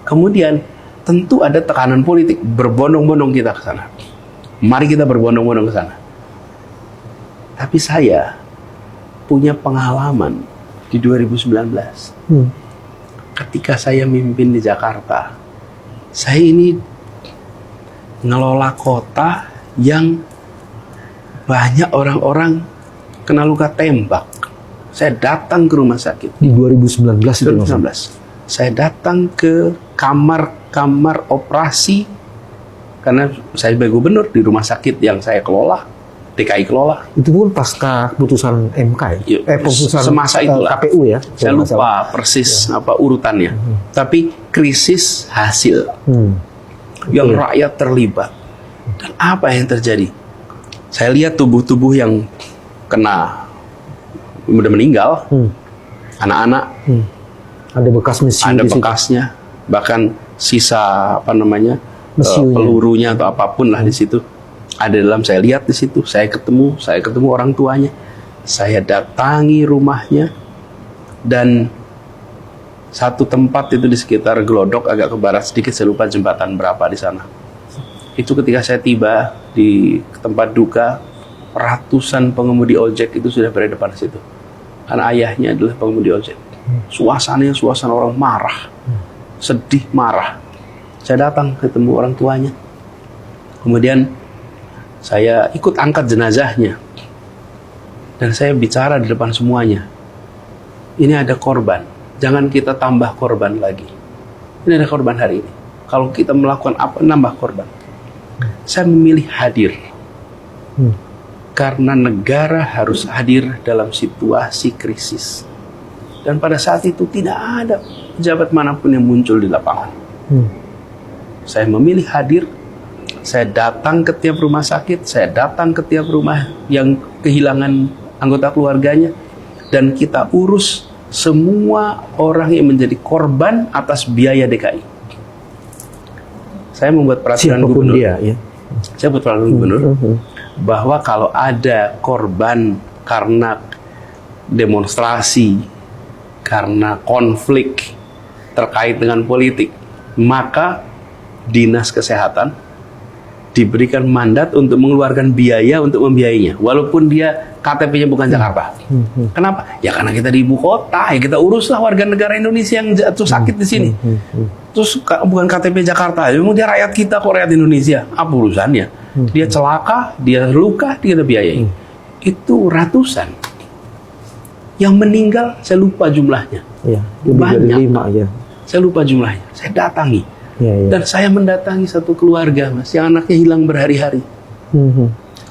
Kemudian tentu ada tekanan politik, berbondong-bondong kita ke sana. Mari kita berbondong-bondong ke sana. Tapi saya punya pengalaman di 2019. Ketika saya mimpin di Jakarta, saya ini ngelola kota yang banyak orang-orang kena luka tembak. Saya datang ke rumah sakit. Di 2019 itu? 2019. Saya datang ke kamar operasi karena saya sebagai gubernur di rumah sakit yang saya kelola, DKI kelola. Itu pun pasca keputusan MK ya? Keputusan semasa itulah. KPU ya? Saya lupa persis apa urutannya. Tapi krisis hasil yang rakyat terlibat. Dan apa yang terjadi? Saya lihat tubuh-tubuh yang kena udah meninggal, anak-anak. Ada bekas mesiu, ada bekasnya, bahkan sisa pelurunya atau apapun lah di situ. Ada dalam, saya lihat di situ, saya ketemu orang tuanya, saya datangi rumahnya, dan satu tempat itu di sekitar Glodok agak ke barat sedikit, saya lupa jembatan berapa di sana. Itu ketika saya tiba di tempat duka, ratusan pengemudi ojek itu sudah berada depan situ. Karena ayahnya adalah pengemudi ojek. Suasananya suasana orang marah, sedih, marah. Saya datang ketemu orang tuanya. Kemudian saya ikut angkat jenazahnya. Dan saya bicara di depan semuanya. Ini ada korban. Jangan kita tambah korban lagi. Ini ada korban hari ini. Kalau kita melakukan apa, nambah korban. Saya memilih hadir. Karena negara harus hadir dalam situasi krisis. Dan pada saat itu tidak ada pejabat manapun yang muncul di lapangan. Saya memilih hadir. Saya datang ke tiap rumah sakit. Saya datang ke tiap rumah yang kehilangan anggota keluarganya. Dan kita urus semua orang yang menjadi korban atas biaya DKI. Saya membuat peraturan gubernur. Saya buat peraturan gubernur. Bahwa kalau ada korban karena demonstrasi, karena konflik terkait dengan politik, maka Dinas Kesehatan diberikan mandat untuk mengeluarkan biaya untuk membiayainya, walaupun dia KTP-nya bukan Jakarta. Kenapa? Ya karena kita di ibu kota, ya kita uruslah warga negara Indonesia yang jatuh sakit di sini. Terus bukan KTP Jakarta, ya dia rakyat kita kok, rakyat Indonesia. Apa urusannya? Dia celaka, dia luka, dia kita biayai. Itu ratusan. Yang meninggal, saya lupa jumlahnya. Banyak. 5, ya. Saya lupa jumlahnya. Saya datangi. Dan saya mendatangi satu keluarga, Mas, yang anaknya hilang berhari-hari.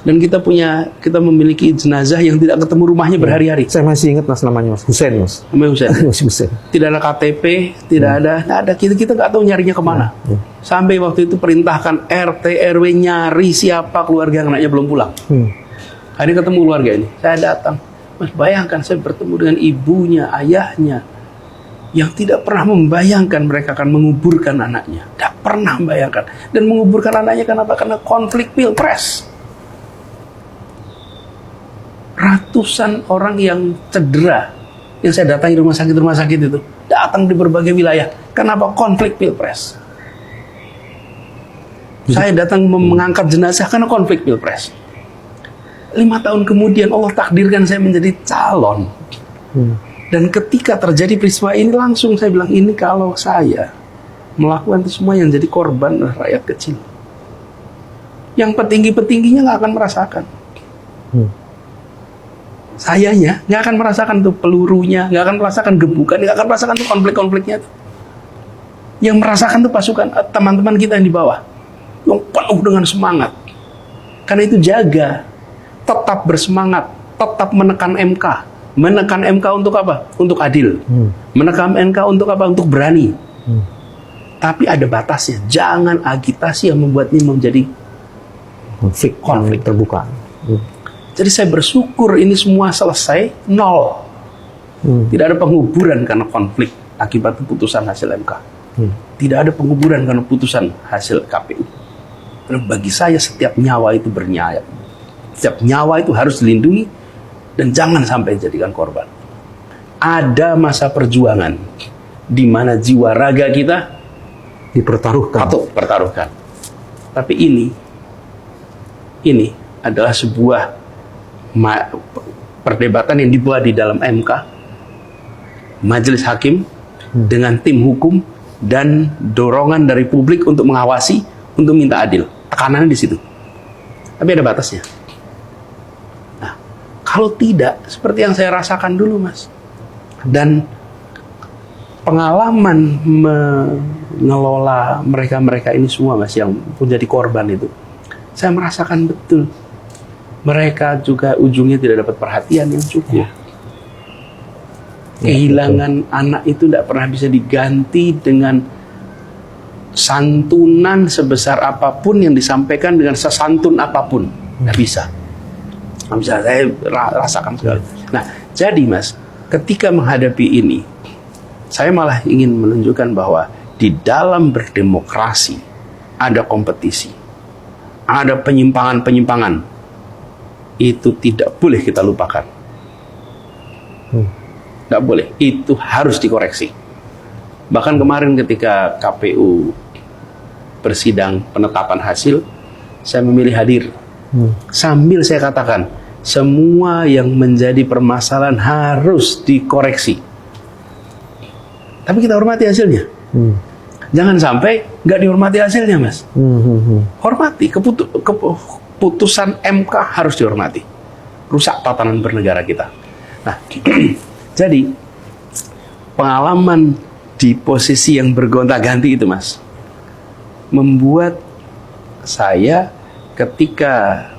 Dan kita memiliki jenazah yang tidak ketemu rumahnya berhari-hari. Saya masih ingat, Mas, namanya Mas Husein, Mas. Husein. Tidak ada KTP, tidak ada. Kita nggak tahu nyarinya kemana. Sampai waktu itu perintahkan RT RW nyari siapa keluarga yang anaknya belum pulang. Hari ketemu keluarga ini, saya datang. Mas, bayangkan saya bertemu dengan ibunya, ayahnya, yang tidak pernah membayangkan mereka akan menguburkan anaknya. Tidak pernah membayangkan. Dan menguburkan anaknya kenapa? Karena konflik pilpres. Ratusan orang yang cedera, yang saya datangi rumah sakit itu, datang di berbagai wilayah. Kenapa? Konflik pilpres. Saya datang mengangkat jenazah karena konflik pilpres. 5 tahun kemudian Allah takdirkan saya menjadi calon. Dan ketika terjadi peristiwa ini, langsung saya bilang, ini kalau saya melakukan itu semua, yang jadi korban rakyat kecil. Yang petinggi-petingginya nggak akan merasakan. Sayanya nggak akan merasakan tuh pelurunya, nggak akan merasakan gebukan, nggak akan merasakan tuh konflik-konfliknya tuh. Yang merasakan tuh pasukan teman-teman kita yang di bawah, yang penuh dengan semangat. Karena itu jaga, tetap bersemangat, tetap menekan MK. Menekan MK untuk apa? Untuk adil. Menekan MK untuk apa? Untuk berani. Tapi ada batasnya. Jangan agitasi yang membuat ini menjadi konflik terbuka. Jadi saya bersyukur ini semua selesai, 0. Tidak ada penguburan karena konflik akibat keputusan hasil MK. Tidak ada penguburan karena putusan hasil KPU. Karena bagi saya setiap nyawa itu bernyawa. Setiap nyawa itu harus dilindungi dan jangan sampai dijadikan korban. Ada masa perjuangan di mana jiwa raga kita dipertaruhkan. Patut pertaruhkan. Tapi ini adalah sebuah perdebatan yang dibuat di dalam MK, Majelis Hakim, dengan tim hukum dan dorongan dari publik untuk mengawasi, untuk minta adil. Tekanannya di situ. Tapi ada batasnya. Nah, kalau tidak, seperti yang saya rasakan dulu, Mas, dan pengalaman mengelola mereka-mereka ini semua, Mas, yang menjadi korban itu, saya merasakan betul mereka juga ujungnya tidak dapat perhatian yang cukup. Kehilangan anak itu tidak pernah bisa diganti dengan santunan sebesar apapun yang disampaikan dengan sesantun apapun. Nggak bisa. Nggak bisa, saya rasakan sekali. Nah, jadi Mas, ketika menghadapi ini, saya malah ingin menunjukkan bahwa di dalam berdemokrasi ada kompetisi, ada penyimpangan-penyimpangan. Itu tidak boleh kita lupakan. Tidak boleh. Itu harus dikoreksi. Bahkan kemarin ketika KPU bersidang penetapan hasil, saya memilih hadir. Sambil saya katakan, semua yang menjadi permasalahan harus dikoreksi. Tapi kita hormati hasilnya. Jangan sampai nggak dihormati hasilnya, Mas. Hormati. Keputusan MK harus dihormati. Rusak tatanan bernegara kita. Nah, jadi pengalaman di posisi yang bergonta-ganti itu, Mas, membuat saya ketika